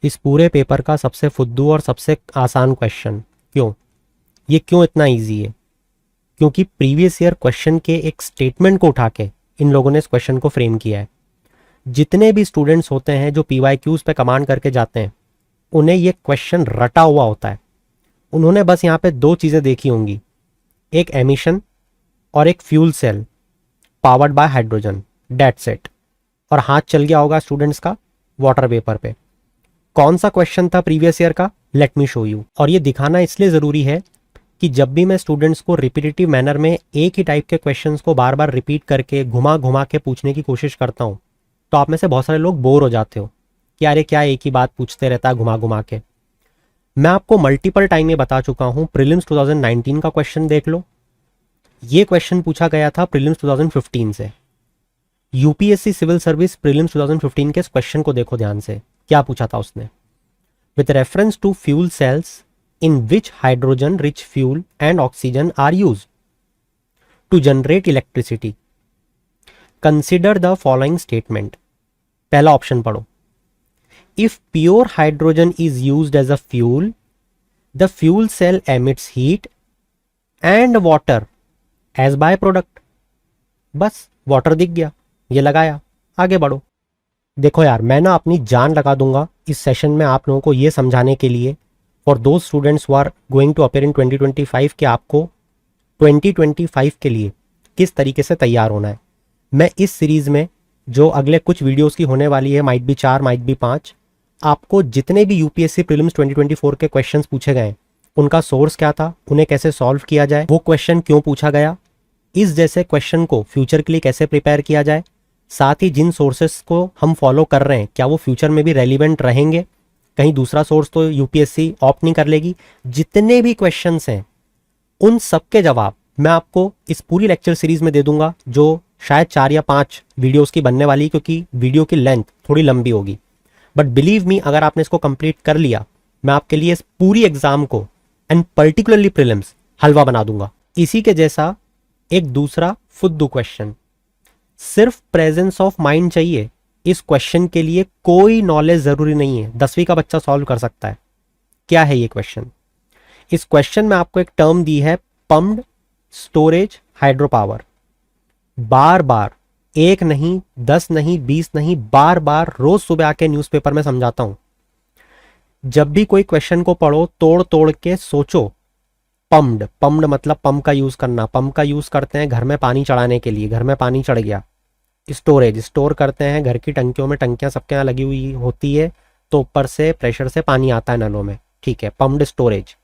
इस पूरे पेपर का सबसे फुद्दू और सबसे आसान क्वेश्चन। क्यों? ये क्यों इतना इजी है? क्योंकि प्रीवियस ईयर क्वेश्चन के एक स्टेटमेंट को उठा के इन लोगों ने इस क्वेश्चन को फ्रेम किया है। जितने भी स्टूडेंट्स होते हैं जो PYQs पे कमांड करके जाते हैं, उन्हें ये क्वेश्चन रटा हुआ होता है। उन्होंने बस यहाँ पे दो चीज़ें देखी होंगी, एक एमिशन और एक fuel cell powered by hydrogen, that's it. और हाथ चल गया होगा स्टूडेंट्स का वाटर वेपर पे। कौन सा क्वेश्चन था प्रीवियस ईयर का? Let me show you. और ये दिखाना इसलिए ज़रूरी है कि जब भी मैं स्टूडेंट्स को रिपीटेटिव मैनर में एक ही टाइप के क्वेश्चंस को बार बार रिपीट करके घुमा घुमा के पूछने की कोशिश करता हूँ, तो आप में से बहुत सारे लोग बोर हो जाते हो कि अरे क्या एक ही बात पूछते रहता है घुमा घुमा के। मैं आपको मल्टीपल टाइम में बता चुका हूँ, प्रीलिम्स 2019 का क्वेश्चन देख लो। ये क्वेश्चन पूछा गया था प्रीलिम्स 2015 से। यूपीएससी सिविल सर्विस प्रीलिम्स 2015 के इस क्वेश्चन को देखो ध्यान से, क्या पूछा था उसने। With reference to fuel cells in which hydrogen rich fuel and oxygen are used to generate electricity, consider the following statement। पहला ऑप्शन पढ़ो। If pure hydrogen is used as a fuel, the fuel cell emits heat and water as byproduct। बस water दिख गया, ये लगाया, आगे बढ़ो। देखो यार, मैं ना अपनी जान लगा दूंगा इस सेशन में आप लोगों को ये समझाने के लिए, for the students who are going to appear in 2025, कि आपको 2025 के लिए किस तरीके से तैयार होना है। मैं इस सीरीज़ में जो अगले कुछ वीडियोस की होने वाली है, माइट बी 4 माइट बी 5, आपको जितने भी यूपीएससी प्रीलिम्स 2024 के क्वेश्चंस पूछे गए उनका सोर्स क्या था, उन्हें कैसे सॉल्व किया जाए, वो क्वेश्चन क्यों पूछा गया, इस जैसे क्वेश्चन को फ्यूचर के लिए कैसे प्रिपेयर किया जाए, साथ ही जिन सोर्सेस को हम फॉलो कर रहे हैं क्या वो फ्यूचर में भी रेलिवेंट रहेंगे, कहीं दूसरा सोर्स तो यूपीएससी ऑप्ट नहीं कर लेगी। जितने भी क्वेश्चंस हैं उन सबके जवाब मैं आपको इस पूरी लेक्चर सीरीज में दे दूंगा, जो शायद 4 या 5 वीडियोस की बनने वाली, क्योंकि वीडियो की लेंथ थोड़ी लंबी होगी। बट बिलीव मी, अगर आपने इसको कंप्लीट कर लिया, मैं आपके लिए इस पूरी एग्जाम को एंड पर्टिकुलरली प्रीलिम्स हलवा बना दूंगा। इसी के जैसा एक दूसरा फुद्दू क्वेश्चन, सिर्फ प्रेजेंस ऑफ माइंड चाहिए। इस क्वेश्चन के लिए कोई नॉलेज जरूरी नहीं है, 10वीं का बच्चा सॉल्व कर सकता है। क्या है ये क्वेश्चन? इस क्वेश्चन में आपको एक टर्म दी है, पम्प्ड स्टोरेज हाइड्रो पावर। बार बार, एक नहीं, 10 नहीं, 20 नहीं, बार बार रोज सुबह आके न्यूज़पेपर में समझाता हूं। जब भी कोई क्वेश्चन को पढ़ो, तोड़ तोड़ के सोचो। पम्प्ड मतलब पंप का यूज करना। पंप का यूज करते हैं घर में पानी चढ़ाने के लिए, घर में पानी चढ़ गया। स्टोरेज, स्टोर करते हैं घर की टंकियों में, टंकियां सबके यहाँ लगी हुई होती है, तो ऊपर से प्रेशर से पानी आता है नलों में, ठीक है, पम्प्ड स्टोरेज।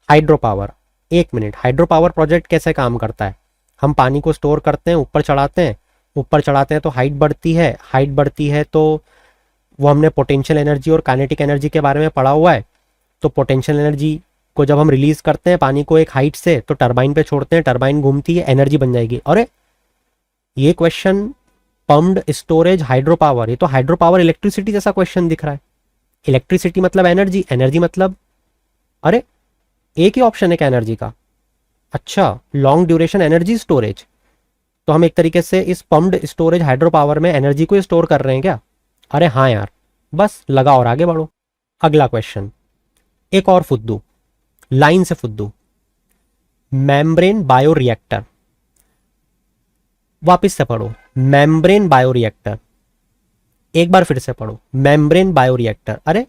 हाइड्रो पावर, एक मिनट, हाइड्रो पावर प्रोजेक्ट कैसे काम करता है? हम पानी को स्टोर करते हैं, ऊपर चढ़ाते हैं, ऊपर चढ़ाते हैं तो हाइट बढ़ती है, हाइट बढ़ती है तो वो हमने पोटेंशियल एनर्जी और काइनेटिक एनर्जी के बारे में पढ़ा हुआ है। तो पोटेंशियल एनर्जी को जब हम रिलीज करते हैं पानी को एक हाइट से, तो टरबाइन पे छोड़ते हैं, टरबाइन घूमती है, एनर्जी बन जाएगी। अरे ये question pumped storage hydro power, ये तो हाइड्रो पावर इलेक्ट्रिसिटी जैसा क्वेश्चन दिख रहा है। इलेक्ट्रिसिटी मतलब एनर्जी, एनर्जी मतलब, अरे एक ही ऑप्शन है क्या एनर्जी का? अच्छा, लॉन्ग ड्यूरेशन एनर्जी स्टोरेज। तो हम एक तरीके से इस पम्प्ड स्टोरेज हाइड्रो पावर में एनर्जी को स्टोर कर रहे हैं क्या? अरे हाँ यार, बस लगा और आगे बढ़ो। अगला क्वेश्चन एक और फुद्दू, लाइन से फुद्दू। मेम्ब्रेन बायोरिएक्टर, वापस से पढ़ो, मेम्ब्रेन बायोरिएक्टर। एक बार फिर से पढ़ो, मेम्ब्रेन बायोरिएक्टर। अरे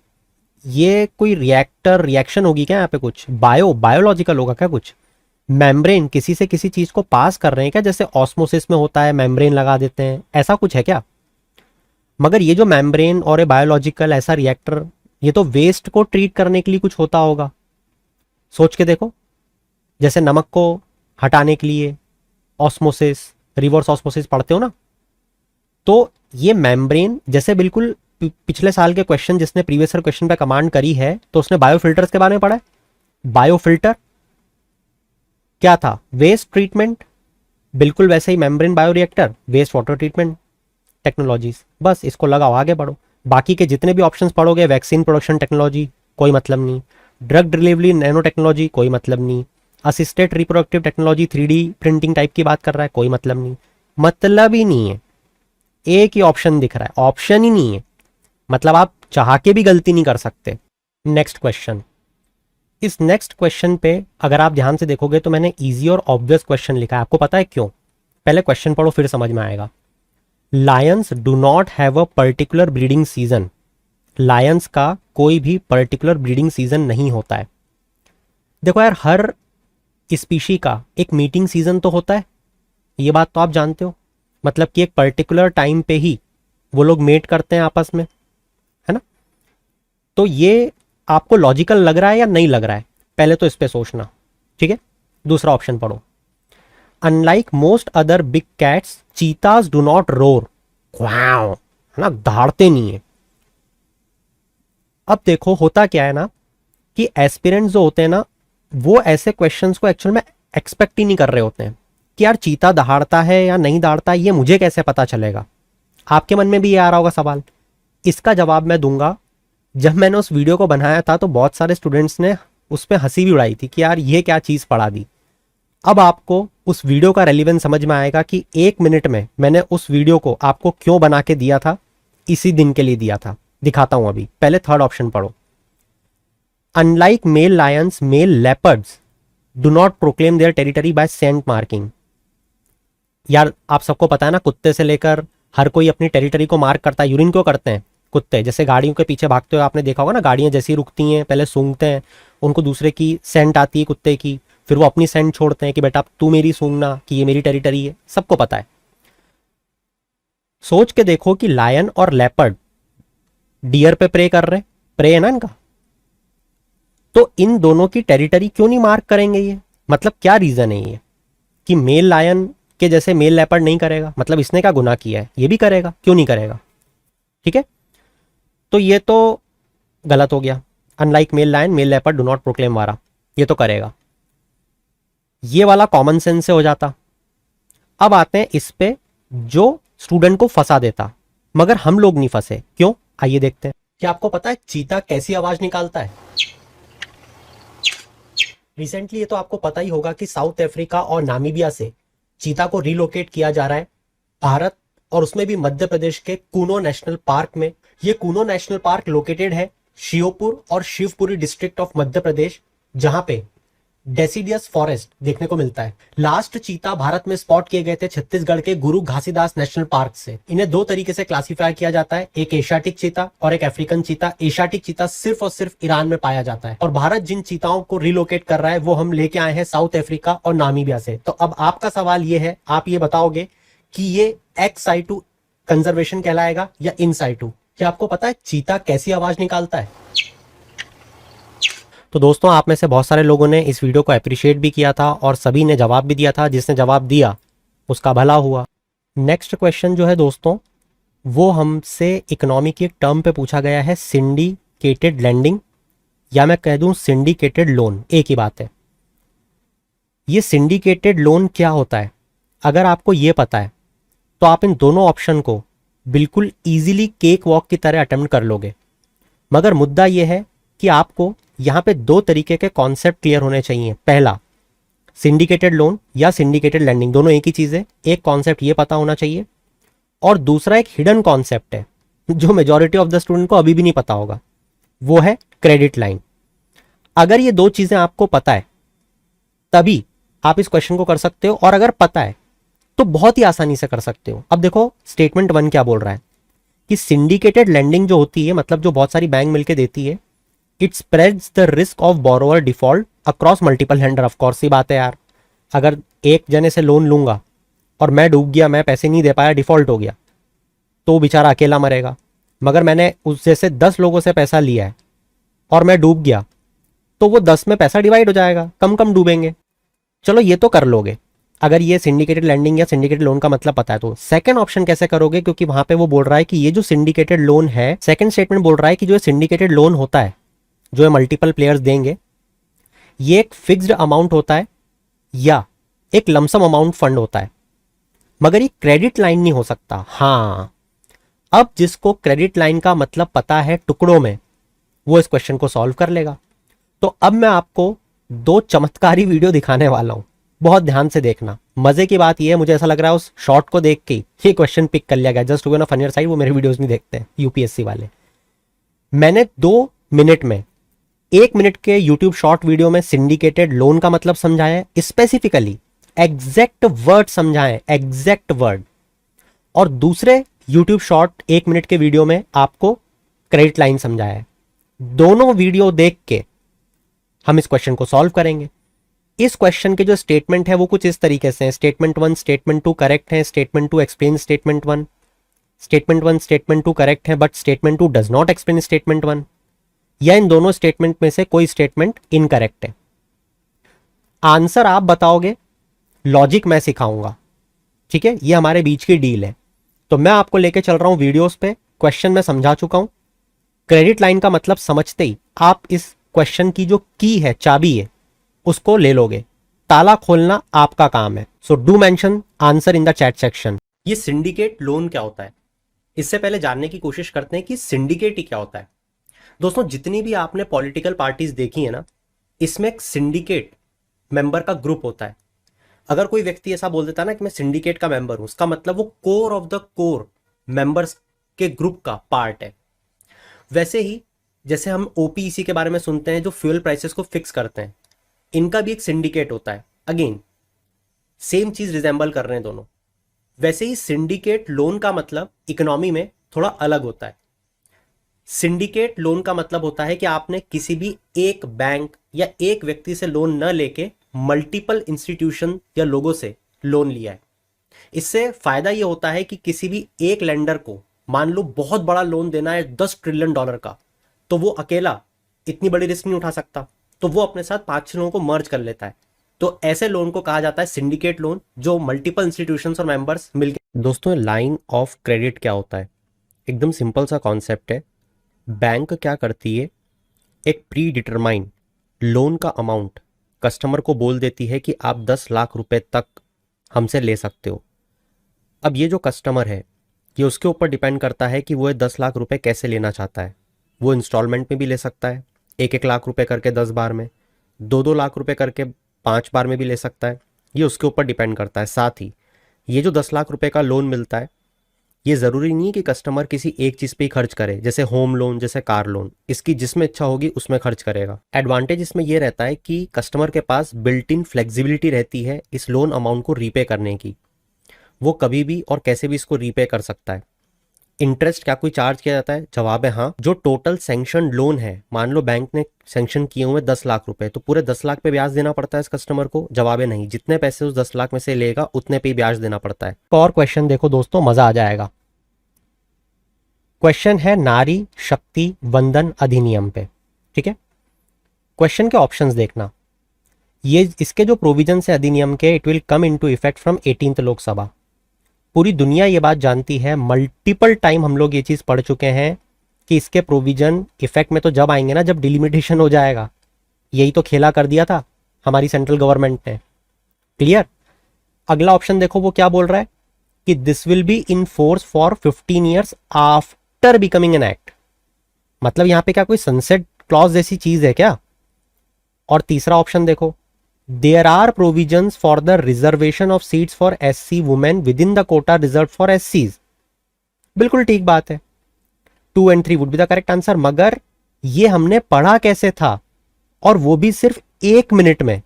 ये कोई रिएक्टर रिएक्शन होगी क्या यहाँ पे? कुछ बायोलॉजिकल होगा क्या कुछ? मेम्ब्रेन, किसी से किसी चीज को पास कर रहे हैं क्या? जैसे ऑस्मोसिस में होता है, मेम्ब्रेन लगा देते हैं, ऐसा कुछ है क्या? मगर ये जो मेम्ब्रेन और बायोलॉजिकल ऐसा रिएक्टर, ये तो वेस्ट को ट्रीट करने के लिए कुछ होता होगा। सोच के देखो, जैसे नमक को हटाने के लिए ऑस्मोसिस, रिवर्स ऑस्मोसिस पढ़ते हो ना, तो ये मेम्ब्रेन जैसे बिल्कुल पिछले साल के क्वेश्चन, जिसने प्रीवियस ईयर क्वेश्चन पे कमांड करी है, तो उसने बायोफिल्टर्स के बारे में पढ़ा है। बायोफिल्टर क्या था? Waste treatment. बिल्कुल वैसे ही membrane bioreactor, waste water treatment technologies. बस इसको लगाओ, आगे बढ़ो। बाकी के जितने भी ऑप्शंस पढ़ोगे, वैक्सीन प्रोडक्शन टेक्नोलॉजी, कोई मतलब नहीं। ड्रग डिलीवरी नैनो टेक्नोलॉजी, कोई मतलब नहीं। Assisted reproductive technology, 3D printing type की बात कर रहा है, कोई मतलब नहीं। मतलब ही नहीं है, एक ही ऑप्शन दिख रहा है, ऑप्शन ही नहीं है। मतलब आप चाह के भी गलती नहीं कर सकते। नेक्स्ट क्वेश्चन, इस नेक्स्ट क्वेश्चन पे अगर आप ध्यान से देखोगे तो मैंने इजी और ऑब्वियस क्वेश्चन लिखा है। आपको पता है क्यों? पहले क्वेश्चन पढ़ो फिर समझ में आएगा। Lions do not have a particular breeding season. Lions का कोई भी पर्टिकुलर ब्रीडिंग सीजन नहीं होता है। देखो यार, हर स्पीशी का एक मीटिंग सीजन तो होता है, ये बात तो आप जानते हो। मतलब कि एक पर्टिकुलर टाइम पे ही वो लोग मेट करते हैं आपस में, है ना? तो ये आपको लॉजिकल लग रहा है या नहीं लग रहा है? पहले तो इस पे सोचना, ठीक है। दूसरा ऑप्शन पढ़ो, unlike most other big cats चीताज do not roar. Wow, है ना, दहाड़ते नहीं है। अब देखो होता क्या है ना कि एस्पिरेंट्स जो होते हैं ना, वो ऐसे क्वेश्चंस को एक्चुअल में एक्सपेक्ट ही नहीं कर रहे होते हैं कि यार चीता दहाड़ता है या नहीं दहाड़ता, ये मुझे कैसे पता चलेगा। आपके मन में भी ये आ रहा होगा सवाल। इसका जवाब मैं दूंगा। जब मैंने उस वीडियो को बनाया था तो बहुत सारे स्टूडेंट्स ने उस पर हंसी भी उड़ाई थी कि यार ये क्या चीज़ पढ़ा दी। अब आपको उस वीडियो का रेलिवेंस समझ में आएगा कि 1 मिनट में मैंने उस वीडियो को आपको क्यों बना के दिया था, इसी दिन के लिए दिया था। दिखाता हूं अभी। पहले थर्ड ऑप्शन पढ़ो, unlike male lions male leopards do not proclaim their territory by scent marking. यार आप सबको पता है ना, कुत्ते से लेकर हर कोई अपनी टेरिटरी को मार्क करता है। यूरिन क्यों करते हैं कुत्ते? जैसे गाड़ियों के पीछे भागते हुए आपने देखा होगा ना, गाड़ियां जैसी रुकती हैं पहले सूंघते हैं, उनको दूसरे की सेंट आती है कुत्ते की, फिर वो अपनी सेंट छोड़ते हैं कि बेटा तू मेरी सूंघना, कि ये मेरी टेरिटरी है। सबको पता है। सोच के देखो कि लायन और लेपर्ड डियर पे प्रे कर रहे, प्रे है ना इनका, तो इन दोनों की टेरिटरी क्यों नहीं मार्क करेंगे ये? मतलब क्या रीजन है ये कि मेल लायन के जैसे मेल लेपर्ड नहीं करेगा? मतलब इसने क्या गुनाह किया है? ये भी करेगा, क्यों नहीं करेगा? ठीक है, तो ये तो गलत हो गया। Unlike male lion male leopard do not proclaim वारा, ये तो करेगा। ये वाला कॉमन सेंस से हो जाता। अब आते हैं इस पे जो स्टूडेंट को फंसा देता, मगर हम लोग नहीं फंसे। क्यों? आइए देखते हैं। क्या आपको पता है चीता कैसी आवाज निकालता है? रिसेंटली ये तो आपको पता ही होगा कि साउथ अफ्रीका और नामीबिया से चीता को रिलोकेट किया जा रहा है भारत, और उसमें भी मध्य प्रदेश के कूनो नेशनल पार्क में। ये कूनो नेशनल पार्क लोकेटेड है श्योपुर और शिवपुरी डिस्ट्रिक्ट ऑफ मध्य प्रदेश, जहां पे डेसिडियस फॉरेस्ट देखने को मिलता है। लास्ट चीता भारत में स्पॉट किए गए थे छत्तीसगढ़ के गुरु घासीदास नेशनल पार्क से। इन्हें दो तरीके से क्लासिफाई किया जाता है, एक एशियाटिक चीता और एक अफ्रीकन चीता। एशियाटिक चीता सिर्फ और सिर्फ ईरान में पाया जाता है, और भारत जिन चीताओं को रिलोकेट कर रहा है वो हम लेके आए हैं साउथ अफ्रीका और नामीबिया से। तो अब आपका सवाल ये है, आप ये बताओगे कि ये एक्स साइटू कंजर्वेशन कहलाएगा या इन साइटू? क्या आपको पता है चीता कैसी आवाज निकालता है? तो दोस्तों, आप में से बहुत सारे लोगों ने इस वीडियो को अप्रिशिएट भी किया था और सभी ने जवाब भी दिया था। जिसने जवाब दिया उसका भला हुआ। नेक्स्ट क्वेश्चन जो है दोस्तों, वो हमसे इकोनॉमी की एक टर्म पे पूछा गया है, सिंडिकेटेड लैंडिंग, या मैं कह दूं सिंडिकेटेड लोन, एक ही बात है। ये सिंडिकेटेड लोन क्या होता है? अगर आपको ये पता है तो आप इन दोनों ऑप्शन को बिल्कुल ईजिली केक वॉक की तरह अटेम्प्ट कर लोगे। मगर मुद्दा यह है कि आपको यहां पे दो तरीके के कॉन्सेप्ट क्लियर होने चाहिए। पहला, सिंडिकेटेड लोन या सिंडिकेटेड लैंडिंग दोनों एक ही चीज है, एक कॉन्सेप्ट ये पता होना चाहिए। और दूसरा एक हिडन कॉन्सेप्ट है जो मेजॉरिटी ऑफ द स्टूडेंट को अभी भी नहीं पता होगा, वो है क्रेडिट लाइन। अगर ये दो चीजें आपको पता है तभी आप इस क्वेश्चन को कर सकते हो, और अगर पता है तो बहुत ही आसानी से कर सकते हो। अब देखो स्टेटमेंट 1 क्या बोल रहा है कि सिंडिकेटेड लैंडिंग जो होती है, मतलब जो बहुत सारी बैंक मिलकर देती है, it spreads the risk of borrower default across multiple lender. Of course सी बात है यार, अगर एक जने से लोन लूंगा और मैं डूब गया, मैं पैसे नहीं दे पाया, डिफॉल्ट हो गया, तो बेचारा अकेला मरेगा। मगर मैंने उस जैसे 10 लोगों से पैसा लिया है और मैं डूब गया, तो वो 10 में पैसा डिवाइड हो जाएगा, कम कम डूबेंगे। चलो ये तो कर लोगे अगर ये सिंडिकेटेड लैंडिंग या सिंडिकेटेड लोन का मतलब पता है। तो सेकंड ऑप्शन कैसे करोगे? क्योंकि वहां पे वो बोल रहा है कि ये जो सिंडिकेटेड लोन है, सेकंड स्टेटमेंट बोल रहा है कि जो सिंडिकेटेड लोन होता है, जो मल्टीपल प्लेयर्स देंगे, ये एक फिक्स्ड अमाउंट होता है या एक लमसम अमाउंट फंड होता है, मगर ये क्रेडिट लाइन नहीं हो सकता। हाँ, अब जिसको क्रेडिट लाइन का मतलब पता है टुकड़ों में, वो इस क्वेश्चन को सॉल्व कर लेगा। तो अब मैं आपको दो चमत्कारी वीडियो दिखाने वाला हूं, बहुत ध्यान से देखना। मजे की बात यह है, मुझे ऐसा लग रहा है उस शॉर्ट को देख के ये क्वेश्चन पिक कर लिया गया। Just to be on a funnier side, वो मेरे वीडियोस नहीं देखते हैं यूपीएससी वाले। मैंने 2 मिनट में 1 मिनट के यूट्यूब शॉर्ट वीडियो में सिंडिकेटेड लोन का मतलब समझाया है, स्पेसिफिकली एग्जैक्ट वर्ड समझाए, एग्जैक्ट वर्ड। और दूसरे यूट्यूब शॉर्ट 1 मिनट के वीडियो में आपको क्रेडिट लाइन समझाया है। दोनों वीडियो देख के हम इस क्वेश्चन को सॉल्व करेंगे। इस क्वेश्चन के जो स्टेटमेंट है वो कुछ इस तरीके से है। स्टेटमेंट 1 स्टेटमेंट 2 करेक्ट है, statement 2 explain statement 1, statement 1 statement 2 correct है but statement 2 does not explain statement 1, या इन दोनों स्टेटमेंट में से कोई स्टेटमेंट इनकरेक्ट है। आंसर आप बताओगे, लॉजिक मैं सिखाऊंगा, ठीक है, ये हमारे बीच की डील है। तो मैं आपको लेके चल रहा हूं वीडियोस पे, क्वेश्चन में समझा चुका हूं। क्रेडिट लाइन का मतलब समझते ही आप इस क्वेश्चन की जो की है, चाबी है, उसको ले लोगे। ताला खोलना आपका काम है। So do mention answer in the chat section. ये सिंडिकेट लोन क्या होता है, इससे पहले जानने की कोशिश करते हैं कि सिंडिकेट ही क्या होता है। दोस्तों, जितनी भी आपने पॉलिटिकल पार्टीज देखी है ना, इसमें एक सिंडिकेट मेंबर का ग्रुप होता है। अगर कोई व्यक्ति ऐसा बोल देता है ना कि मैं सिंडिकेट का मेंबर हूं, उसका मतलब वो core of the core members के ग्रुप का पार्ट है। वैसे ही जैसे हम ओपीईसी के बारे में सुनते हैं, जो फ्यूल प्राइसेस को फिक्स करते हैं, इनका भी एक सिंडिकेट होता है। अगेन सेम चीज रिजेंबल कर रहे हैं दोनों। वैसे ही सिंडिकेट लोन का मतलब इकोनॉमी में थोड़ा अलग होता है। सिंडिकेट लोन का मतलब होता है कि आपने किसी भी एक बैंक या एक व्यक्ति से लोन न लेके मल्टीपल इंस्टीट्यूशन या लोगों से लोन लिया है। इससे फायदा यह होता है कि किसी भी एक लेंडर को मान लो बहुत बड़ा लोन देना है $10 ट्रिलियन का, तो वो अकेला इतनी बड़ी रिस्क नहीं उठा सकता, तो वो अपने साथ 5-6 लोगों को मर्ज कर लेता है। तो ऐसे लोन को कहा जाता है सिंडिकेट लोन, जो मल्टीपल इंस्टीट्यूशंस और मेंबर्स मिलकर। दोस्तों, लाइन ऑफ क्रेडिट क्या होता है? एकदम सिंपल सा कॉन्सेप्ट है। बैंक क्या करती है, एक प्री डिटरमाइन लोन का अमाउंट कस्टमर को बोल देती है कि आप 10 लाख रुपए तक हमसे ले सकते हो। अब ये जो कस्टमर है, ये उसके ऊपर डिपेंड करता है कि वो ये 10 लाख रुपए कैसे लेना चाहता है। वो इंस्टॉलमेंट में भी ले सकता है, 1-1 लाख रुपए करके 10 बार में, 2-2 लाख रुपए करके 5 बार में भी ले सकता है। ये उसके ऊपर डिपेंड करता है। साथ ही ये जो 10 लाख रुपए का लोन मिलता है, ये ज़रूरी नहीं है कि कस्टमर किसी एक चीज़ पे ही खर्च करे, जैसे होम लोन, जैसे कार लोन। इसकी जिसमें इच्छा होगी उसमें खर्च करेगा। एडवांटेज इसमें यह रहता है कि कस्टमर के पास बिल्ट इन फ्लेक्सिबिलिटी रहती है इस लोन अमाउंट को रीपे करने की। वो कभी भी और कैसे भी इसको रीपे कर सकता है। इंटरेस्ट क्या कोई चार्ज किया जाता है? जवाब है हाँ। जो टोटल सैंक्शन लोन है, मान लो बैंक ने सैंक्शन किए हुए 10 लाख रुपए, तो पूरे 10 लाख पे ब्याज देना पड़ता है इस कस्टमर को? जवाब है नहीं। जितने पैसे उस 10 लाख में से लेगा उतने पे ही ब्याज देना पड़ता है। और क्वेश्चन देखो दोस्तों, मजा आ जाएगा। क्वेश्चन है नारी शक्ति वंदन अधिनियम पे, ठीक है। क्वेश्चन के ऑप्शंस देखना। ये इसके जो प्रोविजन है अधिनियम के, it will come into effect from 18th Lok Sabha. पूरी दुनिया ये बात जानती है, मल्टीपल टाइम हम लोग ये चीज़ पढ़ चुके हैं कि इसके प्रोविजन इफेक्ट में तो जब आएंगे ना, जब डिलिमिटेशन हो जाएगा। यही तो खेला कर दिया था हमारी सेंट्रल गवर्नमेंट ने। क्लियर? अगला ऑप्शन देखो, वो क्या बोल रहा है कि this will be in force for 15 years after becoming an act. मतलब यहां पे क्या कोई सनसेट क्लॉज जैसी चीज है क्या? और तीसरा ऑप्शन देखो, there are provisions for the reservation of seats for SC women within the quota reserve for एससीज। बिल्कुल ठीक बात है, 2 and 3 would be the correct answer. मगर ये हमने पढ़ा कैसे था, और वो भी सिर्फ 1 मिनट में।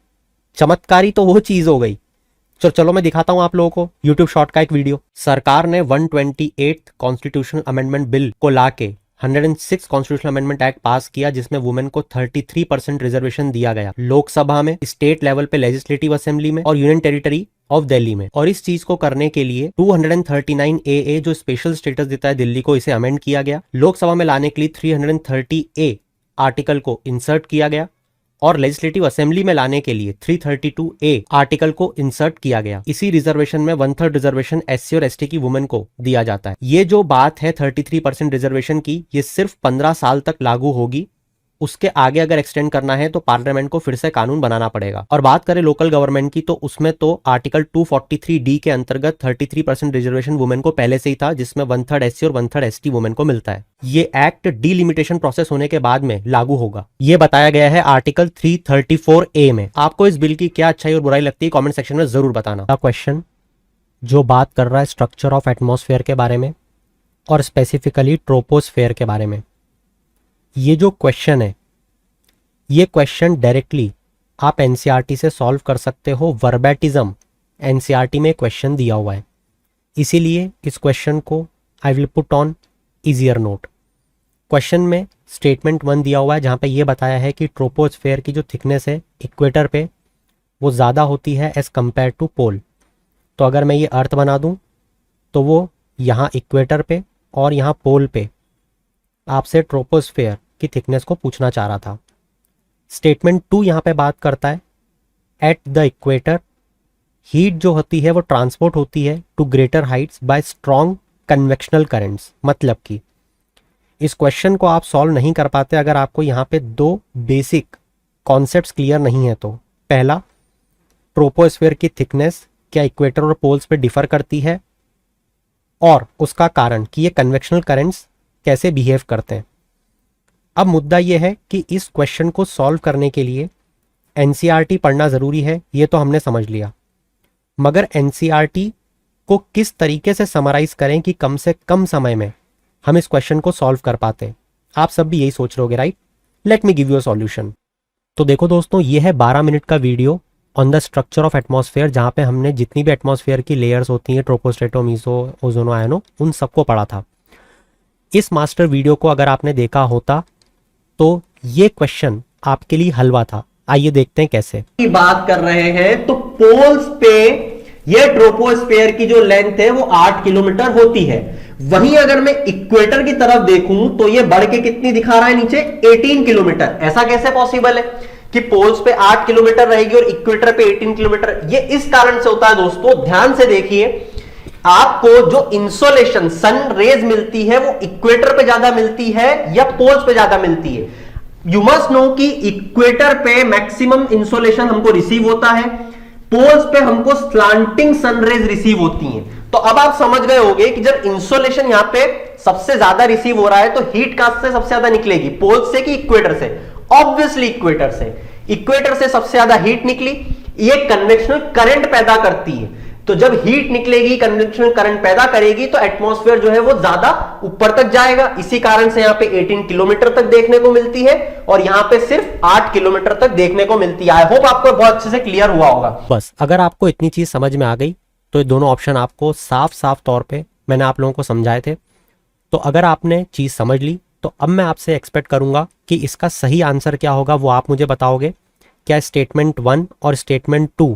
चमत्कारी तो वो चीज हो गई। चलो मैं दिखाता हूं आप लोगों को यूट्यूब शॉर्ट का एक वीडियो। सरकार ने 128th कॉन्स्टिट्यूशनल अमेंडमेंट बिल को लाके 106 कॉन्स्टिट्यूशनल अमेंडमेंट एक्ट पास किया, जिसमें वुमेन को 33% रिजर्वेशन दिया गया लोकसभा में, स्टेट लेवल पे लेजिस्लेटिव असेंबली में और यूनियन टेरिटरी ऑफ दिल्ली में। और इस चीज को करने के लिए 239 AA जो स्पेशल स्टेटस देता है दिल्ली को, इसे अमेंड किया गया। लोकसभा में लाने के लिए 330 A आर्टिकल को इंसर्ट किया गया, और लेजिस्लेटिव असेंबली में लाने के लिए 332 A आर्टिकल को इंसर्ट किया गया। इसी रिजर्वेशन में 1/3 रिजर्वेशन एससी और एसटी की वुमेन को दिया जाता है। ये जो बात है 33% रिजर्वेशन की, ये सिर्फ 15 साल तक लागू होगी। उसके आगे अगर एक्सटेंड करना है तो पार्लियामेंट को फिर से कानून बनाना पड़ेगा। और बात करें लोकल गवर्नमेंट की, तो उसमें तो आर्टिकल 243D के अंतर्गत 33% रिजर्वेशन वुमेन को पहले से ही था, जिसमें 1/3 एससी और 1/3 एसटी वुमेन को मिलता है। ये एक्ट डीलिमिटेशन प्रोसेस होने के बाद में लागू होगा, ये बताया गया है आर्टिकल 334A में। आपको इस बिल की क्या अच्छाई और बुराई लगती है, कॉमेंट सेक्शन में जरूर बताना। क्वेश्चन जो बात कर रहा है स्ट्रक्चर ऑफ एटमॉस्फेयर के बारे में, और स्पेसिफिकली ट्रोपोस्फेयर के बारे में। ये जो क्वेश्चन है, ये क्वेश्चन डायरेक्टली आप एनसीईआरटी से सॉल्व कर सकते हो। वर्बैटिज्म एनसीईआरटी में क्वेश्चन दिया हुआ है, इसीलिए इस क्वेश्चन को I will put on easier note. Question में स्टेटमेंट 1 दिया हुआ है जहाँ पे ये बताया है कि ट्रोपोस्फेयर की जो थिकनेस है इक्वेटर पे वो ज़्यादा होती है एज़ कम्पेयर टू पोल। तो अगर मैं ये अर्थ बना दूँ तो वो यहाँ इक्वेटर पे और यहाँ पोल पे आपसे ट्रोपोस्फेयर की थिकनेस को पूछना चाह रहा था। स्टेटमेंट 2 यहाँ पे बात करता है एट द इक्वेटर हीट जो होती है वो ट्रांसपोर्ट होती है to greater heights by strong convectional currents. मतलब कि इस क्वेश्चन को आप सॉल्व नहीं कर पाते अगर आपको यहाँ पे 2 बेसिक कॉन्सेप्ट्स क्लियर नहीं है। तो पहला, ट्रोपोस्फेयर की थिकनेस क्या इक्वेटर और पोल्स पे डिफर करती है, और उसका कारण कि ये कन्वेक्शनल करंट्स कैसे बिहेव करते हैं। अब मुद्दा ये है कि इस क्वेश्चन को सॉल्व करने के लिए एनसीईआरटी पढ़ना ज़रूरी है, ये तो हमने समझ लिया, मगर एनसीईआरटी को किस तरीके से समराइज करें कि कम से कम समय में हम इस क्वेश्चन को सॉल्व कर पाते। आप सब भी यही सोच रहे होगे, right? Let me give you a solution. तो देखो दोस्तों, ये है 12 मिनट का video on the structure of atmosphere, जहाँ पे हमने जितनी भी एटमॉस्फेयर की लेयर्स होती हैं, ट्रोपोस्ट्रेटो, मीसो, ओजोनो, आयनो, उन सबको पढ़ा था। इस मास्टर वीडियो को अगर आपने देखा होता तो ये क्वेश्चन आपके लिए हलवा था। आइए देखते हैं कैसे। की बात कर रहे हैं तो पोल्स पे ये ट्रोपोस्फेयर की जो लेंथ है वो 8 किलोमीटर होती है। वहीं अगर मैं इक्वेटर की तरफ देखूं तो ये बढ़ के कितनी दिखा रहा है नीचे, 18 किलोमीटर। ऐसा कैसे पॉसिबल है कि पोल्स पे 8 किलोमीटर रहेगी और इक्वेटर पे 18 किलोमीटर? ये इस कारण से होता है दोस्तों, ध्यान से देखिए, आपको जो इंसोलेशन सन रेज मिलती है वो इक्वेटर पे ज्यादा मिलती है या पोल्स पे ज्यादा मिलती है? यू मस्ट नो कि इक्वेटर पे मैक्सिमम इंसोलेशन हमको रिसीव होता है, पोल्स पे हमको स्लांटिंग सनरेज रिसीव होती हैं। तो अब आप समझ गए होंगे कि जब इंसोलेशन यहां पे सबसे ज्यादा रिसीव हो रहा है तो हीट कहां से सबसे ज्यादा निकलेगी, पोल्स से कि इक्वेटर से? ऑब्वियसली इक्वेटर से। इक्वेटर से सबसे ज्यादा हीट निकली, ये कन्वेक्शनल करंट पैदा करती है। तो जब हीट निकलेगी, कन्वेक्शनल करंट पैदा करेगी, तो एटमॉस्फेयर जो है वो ज्यादा ऊपर तक जाएगा। इसी कारण से यहां पे 18 किलोमीटर तक देखने को मिलती है और यहां पे सिर्फ 8 किलोमीटर तक देखने को मिलती है। आई होप आपको बहुत अच्छे से क्लियर हुआ होगा। बस अगर आपको इतनी चीज समझ में आ गई तो ये दोनों ऑप्शन आपको साफ साफ तौर पे मैंने आप लोगों को समझाए थे। तो अगर आपने चीज समझ ली तो अब मैं आपसे एक्सपेक्ट करूंगा कि इसका सही आंसर क्या होगा वो आप मुझे बताओगे। क्या स्टेटमेंट 1 और स्टेटमेंट 2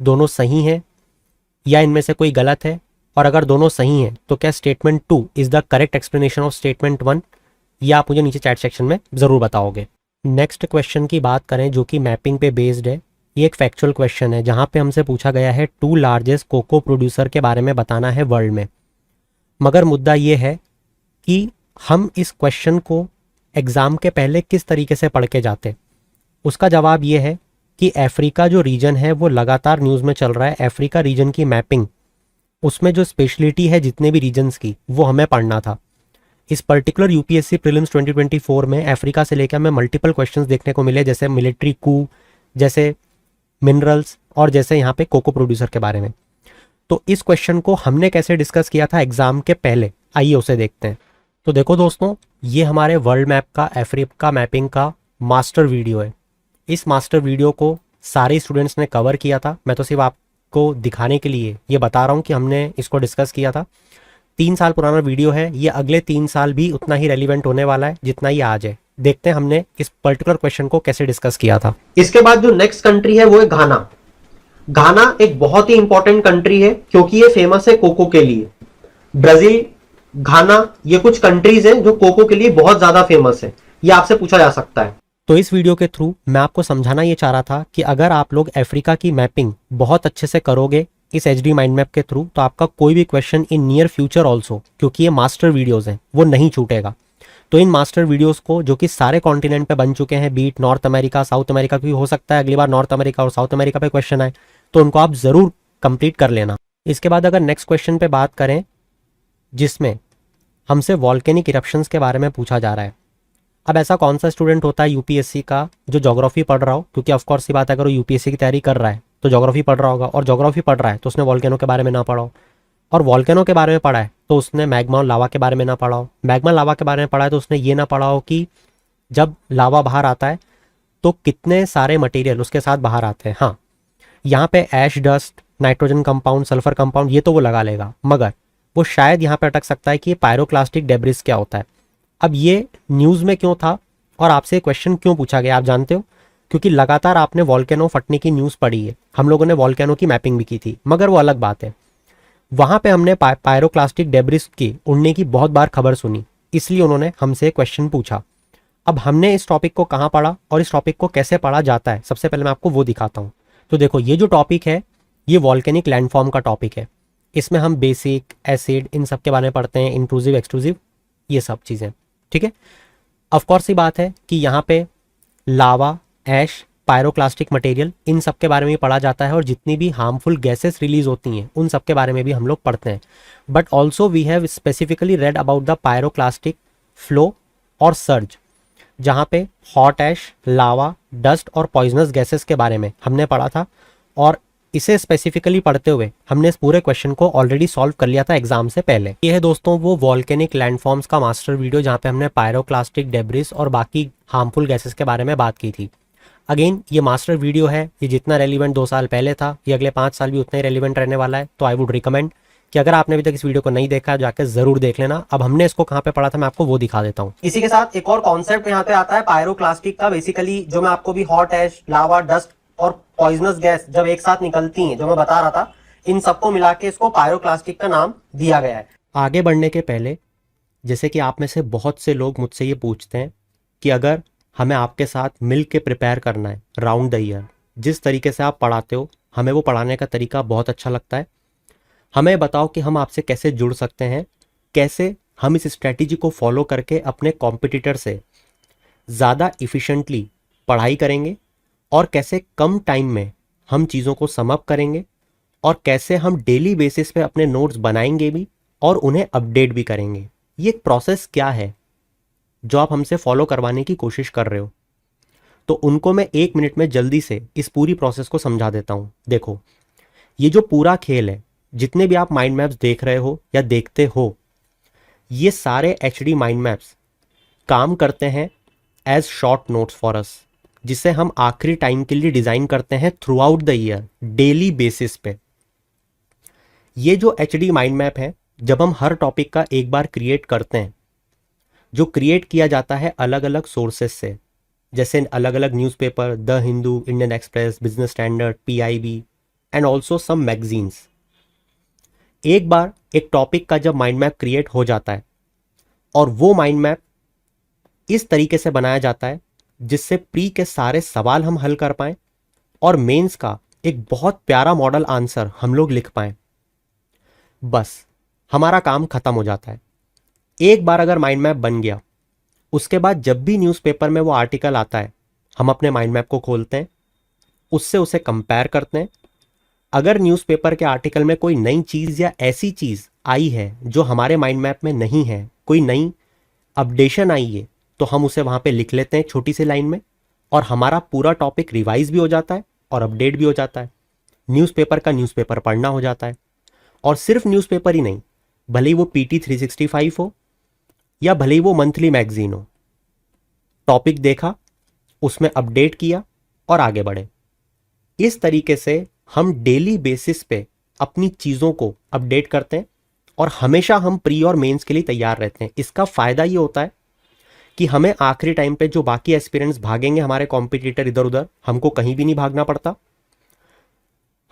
दोनों सही हैं या इनमें से कोई गलत है? और अगर दोनों सही हैं तो क्या statement 2 is the correct explanation of statement 1? ये आप मुझे नीचे चैट सेक्शन में ज़रूर बताओगे। नेक्स्ट क्वेश्चन की बात करें जो कि मैपिंग पे बेस्ड है। ये एक फैक्चुअल क्वेश्चन है जहाँ पे हमसे पूछा गया है 2 लार्जेस्ट कोको प्रोड्यूसर के बारे में बताना है वर्ल्ड में। मगर मुद्दा ये है कि हम इस क्वेश्चन को एग्ज़ाम के पहले किस तरीके से पढ़ के जाते। उसका जवाब ये है कि अफ्रीका जो रीजन है वो लगातार न्यूज़ में चल रहा है। अफ्रीका रीजन की मैपिंग, उसमें जो स्पेशलिटी है जितने भी रीजन्स की, वो हमें पढ़ना था। इस पर्टिकुलर यूपीएससी प्रीलिम्स 2024 में अफ्रीका से लेकर हमें मल्टीपल क्वेश्चंस देखने को मिले, जैसे मिलिट्री कू, जैसे मिनरल्स और जैसे यहाँ पे कोको प्रोड्यूसर के बारे में। तो इस क्वेश्चन को हमने कैसे डिस्कस किया था एग्जाम के पहले, आइए उसे देखते हैं। तो देखो दोस्तों, ये हमारे वर्ल्ड मैप का, अफ्रीका मैपिंग का मास्टर वीडियो है। इस मास्टर वीडियो को सारे स्टूडेंट्स ने कवर किया था। मैं तो सिर्फ आपको दिखाने के लिए ये बता रहा हूँ कि हमने इसको डिस्कस किया था। 3 साल पुराना वीडियो है, ये अगले 3 साल भी उतना ही रेलिवेंट होने वाला है जितना ये आज है। देखते हैं हमने इस पर्टिकुलर क्वेश्चन को कैसे डिस्कस किया था। इसके बाद जो नेक्स्ट कंट्री है वो है घाना। घाना एक बहुत ही इंपॉर्टेंट कंट्री है क्योंकि ये फेमस है कोको के लिए। ब्राजील, घाना, ये कुछ कंट्रीज हैं जो कोको के लिए बहुत ज्यादा फेमस है। ये आपसे पूछा जा सकता है। तो इस वीडियो के थ्रू मैं आपको समझाना ये चाह रहा था कि अगर आप लोग अफ्रीका की मैपिंग बहुत अच्छे से करोगे इस HD माइंड मैप के थ्रू, तो आपका कोई भी question in near future also, क्योंकि ये मास्टर वीडियोज़ हैं, वो नहीं छूटेगा। तो इन मास्टर वीडियोज़ को, जो कि सारे कॉन्टिनेंट पे बन चुके हैं, be it North America, South America, भी हो सकता है अगली बार नॉर्थ अमेरिका और साउथ अमेरिका पे क्वेश्चन आए, तो उनको आप ज़रूर कंप्लीट कर लेना। इसके बाद अगर नेक्स्ट क्वेश्चन पे बात करें जिसमें हमसे वॉल्केनिक इरप्शंस के बारे में पूछा जा रहा है। अब ऐसा कौन सा स्टूडेंट होता है यूपीएससी का जो ज्योग्राफी पढ़ रहा हो, क्योंकि ऑफकोर्स सी बात है अगर वो यूपीएससी की तैयारी कर रहा है तो ज्योग्राफी पढ़ रहा होगा, और ज्योग्राफी पढ़ रहा है तो उसने वॉल्केनो के बारे में ना पढ़ा हो, और वॉल्केनो के बारे में पढ़ा है तो उसने मैग्मा और लावा के बारे में ना पढ़ा हो, मैग्मा लावा के बारे में पढ़ा है तो उसने ये ना पढ़ा हो कि जब लावा बाहर आता है तो कितने सारे मटेरियल उसके साथ बाहर आते हैं। हाँ, यहाँ पे ash dust, nitrogen compound, sulphur compound, ये तो वो लगा लेगा, मगर वो शायद यहाँ पे अटक सकता है कि ये पायरोक्लास्टिक डेब्रिस क्या होता है। अब ये न्यूज़ में क्यों था और आपसे क्वेश्चन क्यों पूछा गया, आप जानते हो? क्योंकि लगातार आपने वॉल्केनो फटने की न्यूज़ पढ़ी है, हम लोगों ने वॉल्केनो की मैपिंग भी की थी, मगर वो अलग बात है। वहाँ पे हमने पायरोक्लास्टिक डेब्रिस की उड़ने की बहुत बार खबर सुनी, इसलिए उन्होंने हमसे क्वेश्चन पूछा। अब हमने इस टॉपिक को कहाँ पढ़ा और इस टॉपिक को कैसे पढ़ा जाता है, सबसे पहले मैं आपको वो दिखाता हूँ। तो देखो, ये जो टॉपिक है ये वॉल्केनिक लैंडफॉर्म का टॉपिक है। इसमें हम बेसिक, एसिड, इन सब के बारे में पढ़ते हैं, इंट्रूसिव, एक्सट्रूसिव, ये सब चीज़ें, ठीक है। ऑफकोर्स ही बात है कि यहाँ पे लावा, ऐश, पायरोक्लास्टिक मटेरियल, इन सब के बारे में भी पढ़ा जाता है और जितनी भी हार्मफुल गैसेस रिलीज होती हैं उन सब के बारे में भी हम लोग पढ़ते हैं। But also we have specifically read about the pyroclastic flow और सर्ज, जहाँ पे हॉट ऐश, लावा, डस्ट और पॉइजनस गैसेस के बारे में हमने पढ़ा था। और इसे स्पेसिफिकली पढ़ते हुए हमने इस पूरे क्वेश्चन को ऑलरेडी सॉल्व कर लिया था एग्जाम से पहले। ये है दोस्तों वो वॉल्केनिक लैंडफॉर्म्स का मास्टर वीडियो जहाँ पे हमने पायरोक्लास्टिक डेब्रिस और बाकी हार्मफुल गैसेस के बारे में बात की थी। अगेन ये मास्टर वीडियो है, ये जितना रेलिवेंट 2 साल पहले था ये अगले 5 साल भी उतना ही रेलिवेंट रहने वाला है। तो आई वुड रिकमेंड कि अगर आपने अभी तक इस वीडियो को नहीं देखा जाकर जरूर देख लेना। अब हमने इसको कहाँ पे पढ़ा था मैं आपको वो दिखा देता हूँ। इसी के साथ एक और कॉन्सेप्ट यहाँ पे आता है पायरोक्लास्टिक का। बेसिकली जो मैं आपको भी हॉट ऐश, लावा, डस्ट और पॉइजनस गैस जब एक साथ निकलती हैं, जो मैं बता रहा था, इन सबको मिला के इसको पायरोक्लास्टिक का नाम दिया गया है। आगे बढ़ने के पहले, जैसे कि आप में से बहुत से लोग मुझसे ये पूछते हैं कि अगर हमें आपके साथ मिल के प्रिपेयर करना है राउंड द ईयर, जिस तरीके से आप पढ़ाते हो हमें वो पढ़ाने का तरीका बहुत अच्छा लगता है, हमें बताओ कि हम आपसे कैसे जुड़ सकते हैं, कैसे हम इस स्ट्रैटेजी को फॉलो करके अपने कॉम्पिटिटर से ज़्यादा इफ़िशेंटली पढ़ाई करेंगे और कैसे कम टाइम में हम चीज़ों को सम अप करेंगे और कैसे हम डेली बेसिस पे अपने नोट्स बनाएंगे भी और उन्हें अपडेट भी करेंगे। ये एक प्रोसेस क्या है जो आप हमसे फॉलो करवाने की कोशिश कर रहे हो, तो उनको मैं 1 मिनट में जल्दी से इस पूरी प्रोसेस को समझा देता हूँ। देखो, ये जो पूरा खेल है, जितने भी आप माइंड मैप्स देख रहे हो या देखते हो, ये सारे एचडी माइंड मैप्स काम करते हैं as short notes for us, जिसे हम आखिरी टाइम के लिए डिज़ाइन करते हैं throughout the year, daily basis पे। ये जो एचडी माइंड मैप है, जब हम हर टॉपिक का एक बार क्रिएट करते हैं, जो क्रिएट किया जाता है अलग अलग सोर्सेस से, जैसे अलग अलग newspaper, the Hindu, Indian Express, Business Standard, PIB and also some magazines. एक बार एक टॉपिक का जब माइंड मैप क्रिएट हो जाता है और वो माइंड मैप इस तरीके से बनाया जाता है जिससे प्री के सारे सवाल हम हल कर पाएं और मेंस का एक बहुत प्यारा मॉडल आंसर हम लोग लिख पाएं, बस हमारा काम खत्म हो जाता है। एक बार अगर माइंड मैप बन गया, उसके बाद जब भी न्यूज़पेपर में वो आर्टिकल आता है, हम अपने माइंड मैप को खोलते हैं, उससे उसे कंपेयर करते हैं। अगर न्यूज़पेपर के आर्टिकल में कोई नई चीज़ या ऐसी चीज़ आई है जो हमारे माइंड मैप में नहीं है, कोई नई अपडेशन आई है, तो हम उसे वहाँ पे लिख लेते हैं छोटी सी लाइन में और हमारा पूरा टॉपिक रिवाइज भी हो जाता है और अपडेट भी हो जाता है। न्यूज़पेपर का न्यूज़पेपर पढ़ना हो जाता है। और सिर्फ न्यूज़पेपर ही नहीं, भले ही वो PT 365 हो या भले ही वो मंथली मैगजीन हो, टॉपिक देखा, उसमें अपडेट किया और आगे बढ़े। इस तरीके से हम डेली बेसिस पे अपनी चीज़ों को अपडेट करते हैं और हमेशा हम प्री और मेंस के लिए तैयार रहते हैं। इसका फ़ायदा ये होता है कि हमें आखिरी टाइम पे जो बाकी एस्पिरेंट्स भागेंगे हमारे कॉम्पिटिटर इधर उधर, हमको कहीं भी नहीं भागना पड़ता।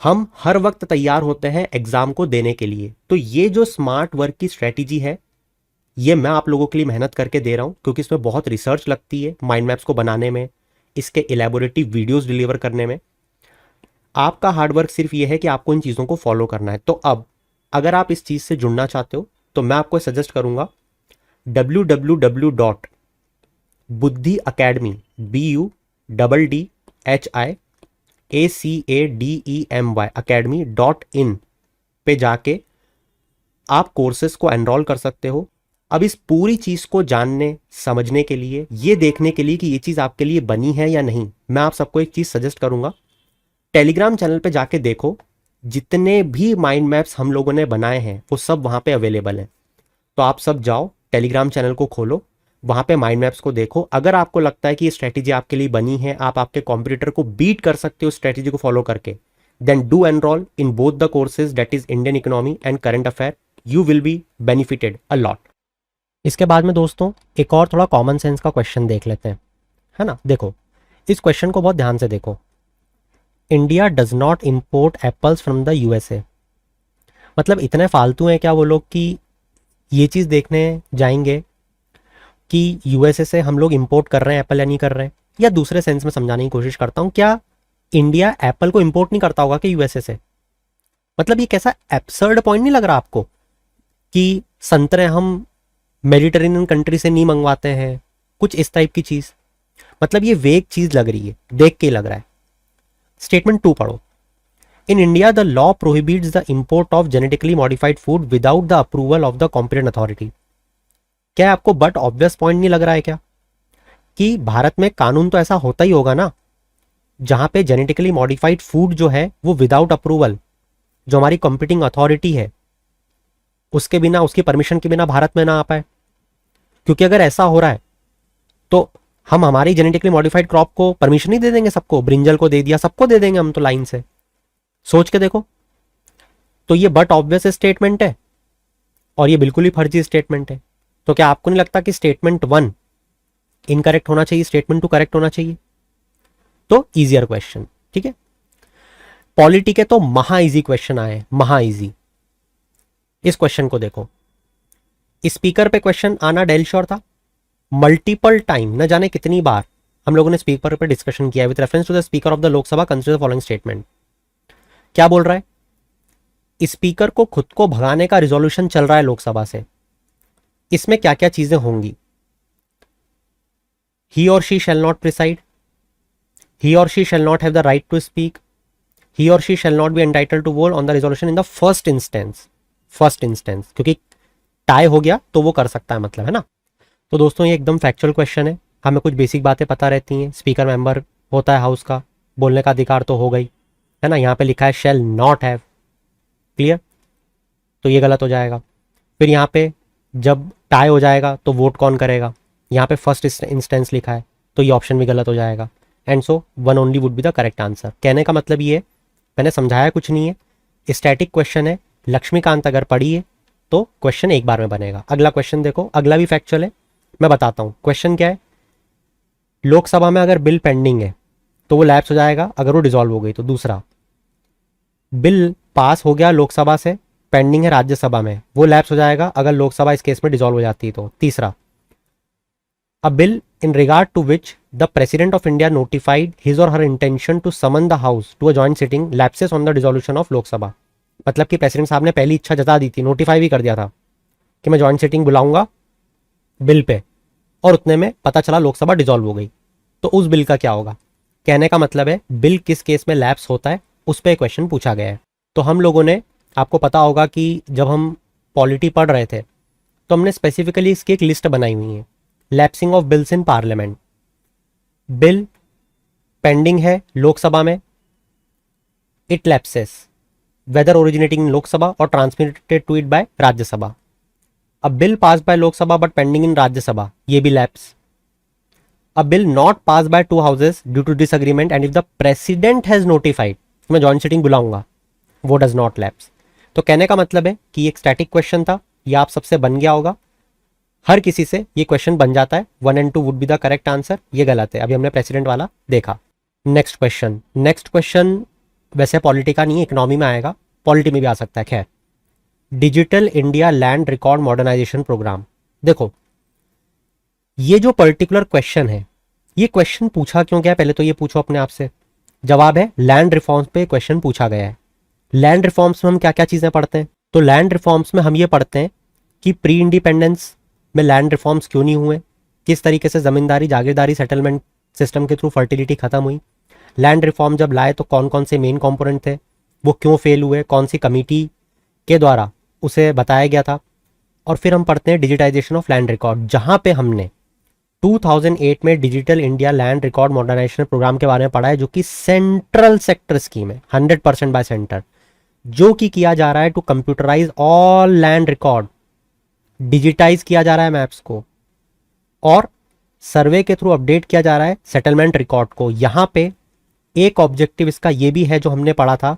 हम हर वक्त तैयार होते हैं एग्जाम को देने के लिए। तो ये जो स्मार्ट वर्क की स्ट्रेटेजी है, ये मैं आप लोगों के लिए मेहनत करके दे रहा हूँ, क्योंकि इसमें बहुत रिसर्च लगती है माइंड मैप्स को बनाने में, इसके इलेबोरेटिव वीडियोस डिलीवर करने में। आपका हार्डवर्क सिर्फ ये है कि आपको इन चीज़ों को फॉलो करना है। तो अब अगर आप इस चीज़ से जुड़ना चाहते हो तो मैं आपको सजेस्ट करूँगा www.buddhiacademy BUDDHIACADEMY पे जाके आप कोर्सेज को एनरोल कर सकते हो। अब इस पूरी चीज़ को जानने समझने के लिए, ये देखने के लिए कि ये चीज़ आपके लिए बनी है या नहीं, मैं आप सबको एक चीज़ सजेस्ट करूँगा, टेलीग्राम चैनल पे जाके देखो, जितने भी माइंड मैप्स हम लोगों ने बनाए हैं वो सब वहाँ पे अवेलेबल हैं। तो आप सब जाओ, टेलीग्राम चैनल को खोलो, वहाँ पे माइंड मैप्स को देखो। अगर आपको लगता है कि ये स्ट्रेटेजी आपके लिए बनी है, आप आपके कॉम्पिटिटर को बीट कर सकते हो स्ट्रेटेजी को फॉलो करके, then do enrol in both the courses, that is Indian economy and current affair. You will be benefited a lot. इसके बाद में दोस्तों एक और थोड़ा कॉमन सेंस का क्वेश्चन देख लेते हैं, है ना। देखो इस क्वेश्चन को बहुत ध्यान से देखो। India does not import apples from the USA. मतलब इतने फालतू हैं क्या वो लोग कि ये चीज़ देखने जाएंगे कि यूएसए से हम लोग इंपोर्ट कर रहे हैं एप्पल या नहीं कर रहे हैं। या दूसरे सेंस में समझाने की कोशिश करता हूँ, क्या इंडिया एप्पल को इंपोर्ट नहीं करता होगा कि यूएसए से? मतलब ये कैसा एब्सर्ड पॉइंट नहीं लग रहा आपको कि संतरे हम मेडिटेरेनियन कंट्री से नहीं मंगवाते हैं, कुछ इस टाइप की चीज़। मतलब ये वेग चीज़ लग रही है, देख के लग रहा है। स्टेटमेंट 2 पढ़ो। In India the law prohibits the import of genetically modified food without the approval of the competent authority. क्या आपको बट ऑब्वियस पॉइंट नहीं लग रहा है क्या कि भारत में कानून तो ऐसा होता ही होगा ना, जहां पे जेनेटिकली मॉडिफाइड फूड जो है वो विदाउट अप्रूवल, जो हमारी कॉम्पिटिंग अथॉरिटी है उसके बिना, उसकी परमिशन के बिना भारत में ना आ पाए। क्योंकि अगर ऐसा हो रहा है तो हम हमारी जेनेटिकली मॉडिफाइड क्रॉप को परमिशन ही दे देंगे सबको, ब्रिंजल को दे दिया, सबको दे देंगे हम तो लाइन से। सोच के देखो, तो ये बट ऑब्वियस स्टेटमेंट है और ये बिल्कुल ही फर्जी स्टेटमेंट है। तो क्या आपको नहीं लगता कि स्टेटमेंट 1 इनकरेक्ट होना चाहिए, स्टेटमेंट 2 करेक्ट होना चाहिए? तो इजियर क्वेश्चन, ठीक है। पॉलिटी के तो महा इजी क्वेश्चन आए, महा इजी। इस क्वेश्चन को देखो। स्पीकर पे क्वेश्चन आना डेल श्योर था। मल्टीपल टाइम, न जाने कितनी बार हम लोगों ने स्पीकर पे डिस्कशन किया with reference to the speaker of the Lok Sabha consider the following statement. क्या बोल रहा है? स्पीकर को खुद को भगाने का रिजोल्यूशन चल रहा है लोकसभा से। इसमें क्या क्या चीजें होंगी? ही और she shall not preside, he or she shall not have the right to speak, he or she shall not be entitled to vote on the resolution in the first instance, क्योंकि टाई हो गया तो वो कर सकता है, मतलब, है ना। तो दोस्तों ये एकदम फैक्चुअल क्वेश्चन है, हमें कुछ बेसिक बातें पता रहती हैं। स्पीकर मेंबर होता है हाउस का, बोलने का अधिकार तो हो गई, है ना। यहाँ पे लिखा है शैल नॉट हैव, क्लियर, तो ये गलत हो जाएगा। फिर यहाँ पे जब टाई हो जाएगा तो वोट कौन करेगा? यहाँ पे फर्स्ट इंस्टेंस लिखा है, तो ये ऑप्शन भी गलत हो जाएगा। And so 1 only would be the correct answer. कहने का मतलब ये है, मैंने समझाया कुछ नहीं है, स्टैटिक क्वेश्चन है। लक्ष्मीकांत अगर पढ़ी है तो क्वेश्चन एक बार में बनेगा। अगला क्वेश्चन देखो, अगला भी फैक्चुअल है, मैं बताता हूँ। क्वेश्चन क्या है? लोकसभा में अगर बिल पेंडिंग है तो वो लैप्स हो जाएगा अगर वो डिसॉल्व हो गई तो। दूसरा, बिल पास हो गया लोकसभा से, पेंडिंग है राज्यसभा में, वो लैप्स हो जाएगा अगर लोकसभा इस केस में डिसॉल्व हो जाती है तो। तीसरा, अ bill in regard to which the President of India notified his or her intention to summon the House to a joint sitting lapses on the dissolution of Lok Sabha। मतलब कि president साहब ने पहली इच्छा जता दी थी, नोटिफाई भी कर दिया था कि मैं जॉइंट सिटिंग बुलाऊंगा बिल पे, और उतने में पता चला लोकसभा डिसॉल्व हो गई, तो उस बिल का क्या होगा? कहने का मतलब है बिल किस केस में लैप्स होता है उस पर क्वेश्चन पूछा गया है। तो हम लोगों ने, आपको पता होगा कि जब हम पॉलिटी पढ़ रहे थे तो हमने स्पेसिफिकली इसकी एक लिस्ट बनाई हुई है, lapsing of bills in parliament. Bill pending है लोकसभा में, it lapses whether originating in Lok Sabha और transmitted to it by Rajya Sabha. अब bill pass by Lok Sabha but pending in Rajya Sabha, ये भी lapse. A bill not pass by 2 houses due to disagreement and if the president has notified, मैं joint sitting बुलाऊंगा, वो does not lapse. तो कहने का मतलब है कि एक स्टैटिक क्वेश्चन था, ये आप सबसे बन गया होगा, हर किसी से ये क्वेश्चन बन जाता है। 1 and 2 would be the correct answer. ये गलत है, अभी हमने प्रेसिडेंट वाला देखा। नेक्स्ट क्वेश्चन वैसे पॉलिटी का नहीं, इकोनॉमी में आएगा, पॉलिटी में भी आ सकता है। खैर, digital India land record modernisation programme. देखो ये जो पर्टिकुलर क्वेश्चन है, ये क्वेश्चन पूछा क्यों गया, पहले तो ये पूछो अपने आप से। जवाब है लैंड रिफॉर्म्स पे क्वेश्चन पूछा गया है। लैंड रिफॉर्म्स में हम क्या क्या चीजें पढ़ते हैं? तो लैंड रिफॉर्म्स में हम ये पढ़ते हैं कि प्री इंडिपेंडेंस में लैंड रिफॉर्म्स क्यों नहीं हुए, किस तरीके से जमींदारी जागीरदारी सेटलमेंट सिस्टम के थ्रू फर्टिलिटी खत्म हुई, लैंड रिफॉर्म जब लाए तो कौन कौन से मेन कंपोनेंट थे, वो क्यों फेल हुए, कौन सी कमेटी के द्वारा उसे बताया गया था। और फिर हम पढ़ते हैं डिजिटाइजेशन ऑफ लैंड रिकॉर्ड, जहां पे हमने 2008 में digital India land record modernisation programme के बारे में पढ़ा है, जो कि सेंट्रल सेक्टर स्कीम है, 100% बाय सेंटर, जो कि किया जा रहा है to computerise all land record, digitise किया जा रहा है मैप्स को, और सर्वे के थ्रू अपडेट किया जा रहा है सेटलमेंट रिकॉर्ड को। यहाँ पे एक ऑब्जेक्टिव इसका ये भी है जो हमने पढ़ा था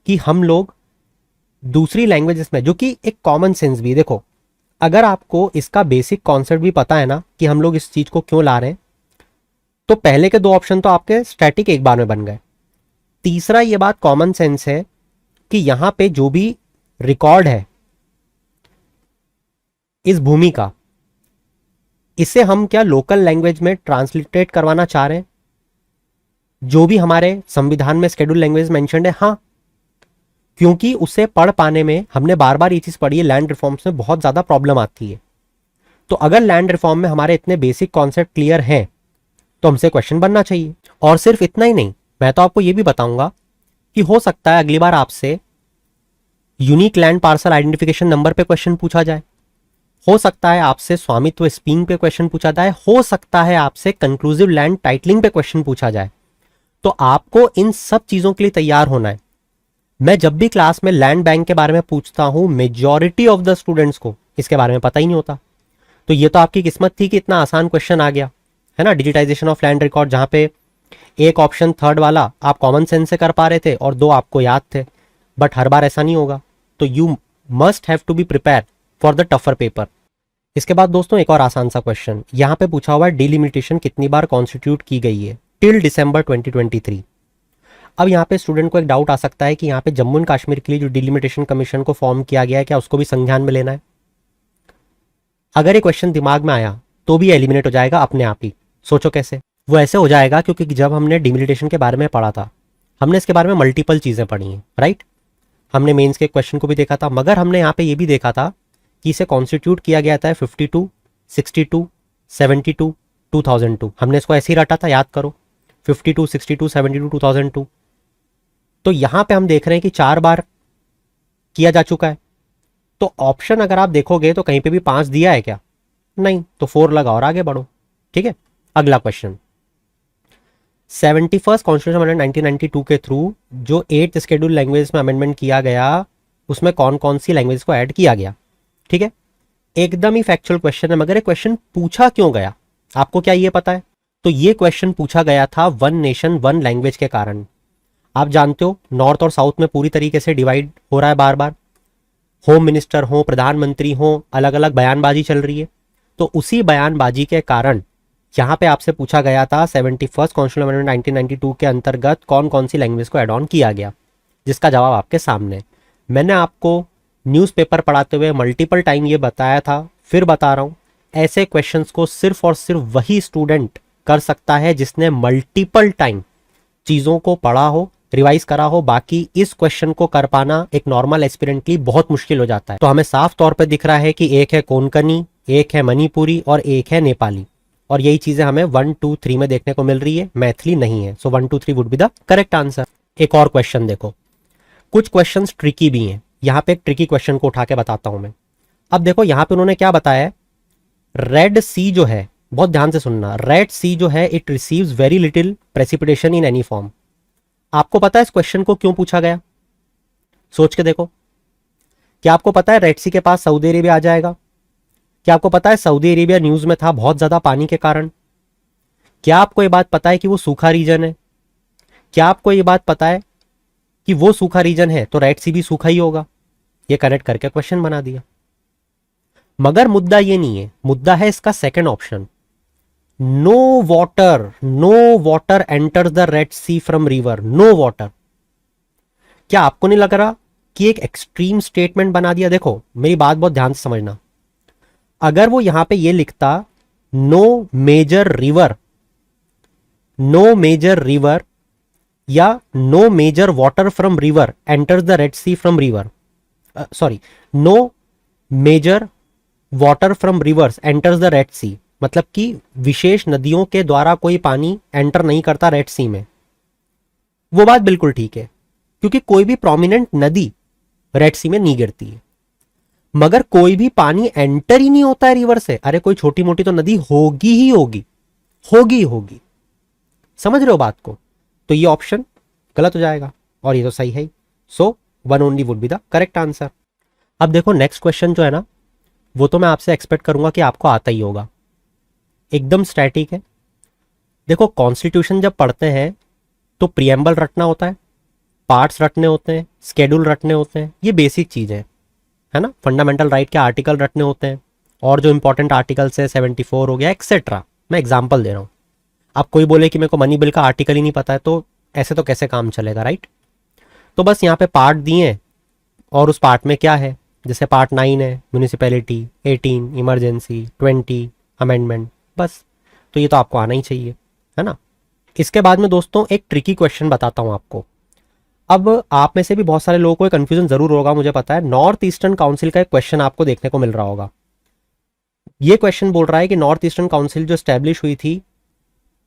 कि हम लोग दूसरी लैंग्वेजेस में, जो कि एक कॉमन सेंस भी, देखो अगर आपको इसका बेसिक कॉन्सेप्ट भी पता है ना कि हम लोग इस चीज को क्यों ला रहे हैं, तो पहले के 2 ऑप्शन तो आपके स्टैटिक एक बार में बन गए। तीसरा ये बात कॉमन सेंस है कि यहां पे जो भी रिकॉर्ड है इस भूमि का, इसे हम क्या लोकल लैंग्वेज में ट्रांसलेटेड करवाना चाह रहे हैं, जो भी हमारे संविधान में शेड्यूल लैंग्वेज मेंशन्ड है। हाँ, क्योंकि उसे पढ़ पाने में हमने बार बार ये चीज पढ़ी है, लैंड रिफॉर्म्स में बहुत ज्यादा प्रॉब्लम आती है। तो अगर लैंड रिफॉर्म में हमारे इतने बेसिक कॉन्सेप्ट क्लियर हैं तो हमसे क्वेश्चन बनना चाहिए। और सिर्फ इतना ही नहीं, मैं तो आपको ये भी बताऊंगा कि हो सकता है अगली बार आपसे unique land parcel identification number पे क्वेश्चन पूछा जाए, हो सकता है आपसे स्वामित्व स्पीइंग पे क्वेश्चन पूछा जाए, हो सकता है आपसे कंक्लूसिव लैंड टाइटलिंग पे क्वेश्चन पूछा जाए। तो आपको इन सब चीजों के लिए तैयार होना है। मैं जब भी क्लास में लैंड बैंक के बारे में पूछता हूं, मेजॉरिटी ऑफ द स्टूडेंट्स को इसके बारे में पता ही नहीं होता। तो ये तो आपकी किस्मत थी कि इतना आसान क्वेश्चन आ गया है ना, डिजिटाइजेशन ऑफ लैंड रिकॉर्ड, जहां पे एक ऑप्शन थर्ड वाला आप कॉमन सेंस से कर पा रहे थे और 2 आपको याद थे। बट हर बार ऐसा नहीं होगा, तो you must have to be prepare for the tougher paper. इसके बाद दोस्तों एक और आसान सा क्वेश्चन यहां पे पूछा हुआ है, डिलिमिटेशन कितनी बार कॉन्स्टिट्यूट की गई है टिल दिसंबर 2023। अब यहाँ पे स्टूडेंट को एक डाउट आ सकता है कि यहाँ पे जम्मू एंड कश्मीर के लिए जो डिलिमिटेशन कमीशन को फॉर्म किया गया है, क्या उसको भी संज्ञान में लेना है? अगर ये क्वेश्चन दिमाग में आया तो भी एलिमिनेट हो जाएगा अपने आप ही। सोचो कैसे? वो ऐसे हो जाएगा क्योंकि जब हमने डिलिमिटेशन के बारे में पढ़ा था, हमने इसके बारे में मल्टीपल चीजें पढ़ी हैं, राइट? हमने मेंस के क्वेश्चन को भी देखा था, मगर हमने यहाँ पे ये भी देखा था कि इसे कॉन्स्टिट्यूट किया गया था 52, 62, 72, 2002। हमने इसको ऐसे ही रटा था, याद करो, 52, 62, 72, 2002। तो यहां पे हम देख रहे हैं कि 4 बार किया जा चुका है। तो ऑप्शन अगर आप देखोगे तो कहीं पे भी 5 दिया है क्या? नहीं, तो 4 लगा और आगे बढ़ो। ठीक है, अगला क्वेश्चन, 71st कॉन्स्टिट्यूशन अमेंडमेंट 1992 के थ्रू जो 8th शेड्यूल लैंग्वेज में अमेंडमेंट किया गया, उसमें कौन कौन सी लैंग्वेज को ऐड किया गया? ठीक है, एकदम ही फैक्चुअल क्वेश्चन है, मगर ये क्वेश्चन पूछा क्यों गया आपको क्या ये पता है? तो ये क्वेश्चन पूछा गया था वन नेशन वन लैंग्वेज के कारण। आप जानते हो नॉर्थ और साउथ में पूरी तरीके से डिवाइड हो रहा है, बार बार होम मिनिस्टर हो, प्रधानमंत्री हो, अलग अलग बयानबाजी चल रही है। तो उसी बयानबाजी के कारण यहाँ पे आपसे पूछा गया था 71st कॉन्स्टिट्यूशन अमेंडमेंट 1992 के अंतर्गत कौन कौन सी लैंग्वेज को एड ऑन किया गया, जिसका जवाब आपके सामने। मैंने आपको न्यूज़पेपर पढ़ाते हुए मल्टीपल टाइम ये बताया था, फिर बता रहा हूँ, ऐसे क्वेश्चंस को सिर्फ और सिर्फ वही स्टूडेंट कर सकता है जिसने मल्टीपल टाइम चीज़ों को पढ़ा हो, रिवाइज करा हो। बाकी इस क्वेश्चन को कर पाना एक नॉर्मल एस्पिरेंट के लिए बहुत मुश्किल हो जाता है। तो हमें साफ तौर पे दिख रहा है कि एक है कोंकणी, एक है मणिपुरी और एक है नेपाली, और यही चीजें हमें 1, 2, 3 में देखने को मिल रही है, मैथिली नहीं है। सो 1, 2, 3 would be the correct answer. एक और क्वेश्चन देखो, कुछ क्वेश्चंस ट्रिकी भी हैं। यहाँ पे एक ट्रिकी क्वेश्चन को उठा के बताता हूं मैं। अब देखो यहाँ पे उन्होंने क्या बताया है, रेड सी जो है, बहुत ध्यान से सुनना, रेड सी जो है it receives very little precipitation in any form. आपको पता है इस क्वेश्चन को क्यों पूछा गया? सोच के देखो। क्या आपको पता है रेड सी के पास सऊदी अरेबिया आ जाएगा? क्या आपको पता है सऊदी अरेबिया न्यूज में था बहुत ज्यादा पानी के कारण? क्या आपको यह बात पता है कि वो सूखा रीजन है? क्या आपको यह बात पता है कि वो सूखा रीजन है तो रेड सी भी सूखा ही होगा? ये कनेक्ट करके क्वेश्चन बना दिया। मगर मुद्दा ये नहीं है, मुद्दा है इसका second option, no water enters the Red Sea from river, no water. क्या आपको नहीं लग रहा कि एक एक्सट्रीम स्टेटमेंट बना दिया? देखो मेरी बात बहुत ध्यान से समझना, अगर वो यहां पे ये लिखता नो मेजर रिवर या no major water from river enters the Red Sea from river, sorry, no major water from rivers enters the Red Sea, मतलब कि विशेष नदियों के द्वारा कोई पानी एंटर नहीं करता रेड सी में, वो बात बिल्कुल ठीक है, क्योंकि कोई भी प्रोमिनेंट नदी रेड सी में नहीं गिरती है। मगर कोई भी पानी एंटर ही नहीं होता है रिवर से। अरे कोई छोटी मोटी तो नदी होगी ही होगी। समझ रहे हो बात को? तो ये ऑप्शन गलत हो जाएगा और ये तो सही है। सो 1 only would be the correct answer. अब देखो नेक्स्ट क्वेश्चन जो है ना, वो तो मैं आपसे एक्सपेक्ट करूंगा कि आपको आता ही होगा। एकदम स्टैटिक है। देखो कॉन्स्टिट्यूशन जब पढ़ते हैं तो प्रियम्बल रटना होता है, पार्ट्स रटने होते हैं, स्केड्यूल रटने होते हैं, ये बेसिक चीज़ है ना। फंडामेंटल राइट के आर्टिकल रटने होते हैं और जो इंपॉर्टेंट आर्टिकल्स है 74 हो गया एक्सेट्रा। मैं एग्जांपल दे रहा हूँ। आप कोई बोले कि मेरे को मनी बिल का आर्टिकल ही नहीं पता है तो ऐसे तो कैसे काम चलेगा, राइट। तो बस यहाँ पे पार्ट दिए हैं और उस पार्ट में क्या है, जैसे पार्ट 9 है म्यूनिसिपैलिटी, 18 इमरजेंसी, 20 अमेंडमेंट, बस। तो ये तो आपको आना ही चाहिए, है ना। इसके बाद में दोस्तों एक ट्रिकी क्वेश्चन बताता हूँ आपको। अब आप में से भी बहुत सारे लोगों को कन्फ्यूजन जरूर होगा, मुझे पता है। नॉर्थ ईस्टर्न काउंसिल का एक क्वेश्चन आपको देखने को मिल रहा होगा। ये क्वेश्चन बोल रहा है कि नॉर्थ ईस्टर्न काउंसिल जो स्टैब्लिश हुई थी,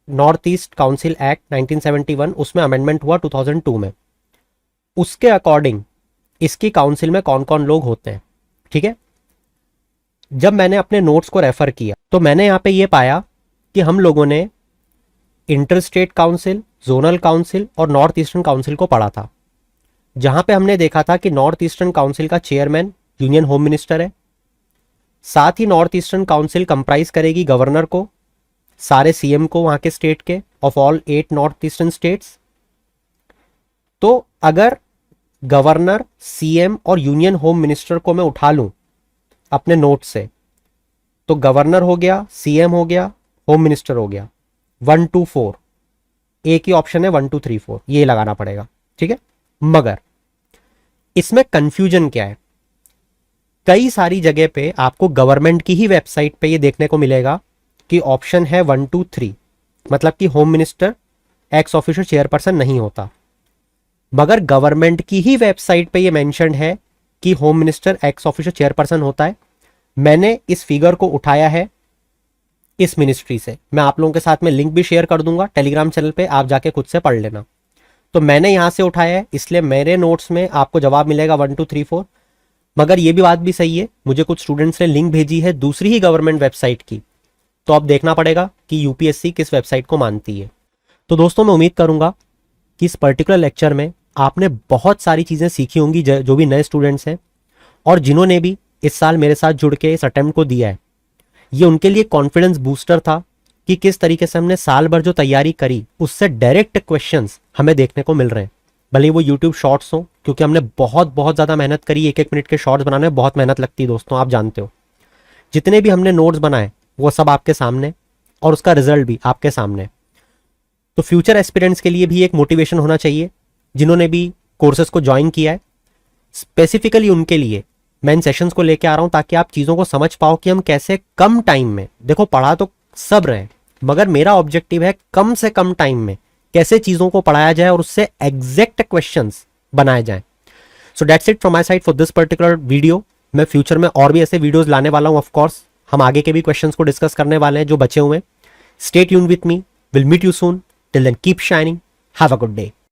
नॉर्थ ईस्ट काउंसिल एक्ट 1971, उसमें अमेंडमेंट हुआ 2002 में। उसके अकॉर्डिंग इसकी काउंसिल में कौन कौन लोग होते हैं, ठीक है। जब मैंने अपने नोट्स को रेफर किया तो मैंने यहाँ पे ये पाया कि हम लोगों ने inter state council, zonal council और नॉर्थ ईस्टर्न काउंसिल को पढ़ा था, जहां पे हमने देखा था कि नॉर्थ ईस्टर्न काउंसिल का चेयरमैन यूनियन होम मिनिस्टर है। साथ ही नॉर्थ ईस्टर्न काउंसिल कंप्राइज करेगी गवर्नर को, सारे सीएम को वहां के स्टेट के, of all 8 north eastern states. तो अगर गवर्नर, सीएम और यूनियन होम मिनिस्टर को मैं उठा लूं अपने नोट से, तो गवर्नर हो गया, सीएम हो गया, होम मिनिस्टर हो गया, 1 2 4। एक ही ऑप्शन है 1 2 3 4, ये लगाना पड़ेगा, ठीक है। मगर इसमें कंफ्यूजन क्या है, कई सारी जगह पे आपको गवर्नमेंट की ही वेबसाइट पे ये देखने को मिलेगा कि ऑप्शन है 1 2 3, मतलब कि home minister x official chairperson नहीं होता। मगर गवर्नमेंट की ही वेबसाइट पे ये मेंशन है कि home minister x official chairperson होता है। मैंने इस फिगर को उठाया है इस मिनिस्ट्री से, मैं आप लोगों के साथ में लिंक भी शेयर कर दूंगा टेलीग्राम चैनल पे, आप जाके खुद से पढ़ लेना। तो मैंने यहां से उठाया है, इसलिए मेरे नोट्स में आपको जवाब मिलेगा 1 2 3 4। मगर ये भी बात भी सही है, मुझे कुछ स्टूडेंट्स ने लिंक भेजी है दूसरी ही गवर्नमेंट वेबसाइट की, तो अब देखना पड़ेगा कि यूपीएससी किस वेबसाइट को मानती है। तो दोस्तों मैं उम्मीद करूंगा कि इस पर्टिकुलर लेक्चर में आपने बहुत सारी चीज़ें सीखी होंगी, जो भी नए स्टूडेंट्स हैं और जिन्होंने भी इस साल मेरे साथ जुड़ के इस अटेम्प्ट को दिया है। ये उनके लिए कॉन्फिडेंस बूस्टर था कि किस तरीके से हमने साल भर जो तैयारी करी उससे डायरेक्ट क्वेश्चंस हमें देखने को मिल रहे हैं, भले वो यूट्यूब शॉर्ट्स हो, क्योंकि हमने बहुत बहुत ज़्यादा मेहनत करी। 1-1 मिनट के शॉर्ट्स बनाने में बहुत मेहनत लगती है दोस्तों, आप जानते हो। जितने भी हमने नोट्स बनाए वो सब आपके सामने और उसका रिजल्ट भी आपके सामने। तो फ्यूचर एस्पिरेंट्स के लिए भी एक मोटिवेशन होना चाहिए, जिन्होंने भी कोर्सेज को ज्वाइन किया है। स्पेसिफिकली उनके लिए मैं इन सेशंस को लेके आ रहा हूं ताकि आप चीज़ों को समझ पाओ कि हम कैसे कम टाइम में, देखो पढ़ा तो सब रहे, मगर मेरा ऑब्जेक्टिव है कम से कम टाइम में कैसे चीज़ों को पढ़ाया जाए और उससे एग्जैक्ट क्वेश्चंस बनाए जाएं। So that's it from my side for this particular video. मैं फ्यूचर में और भी ऐसे वीडियोस लाने वाला हूं। ऑफ कोर्स हम आगे के भी क्वेश्चंस को डिस्कस करने वाले हैं जो बचे हुए हैं। Stay tuned with me, will meet you soon, till then keep shining, have a good day.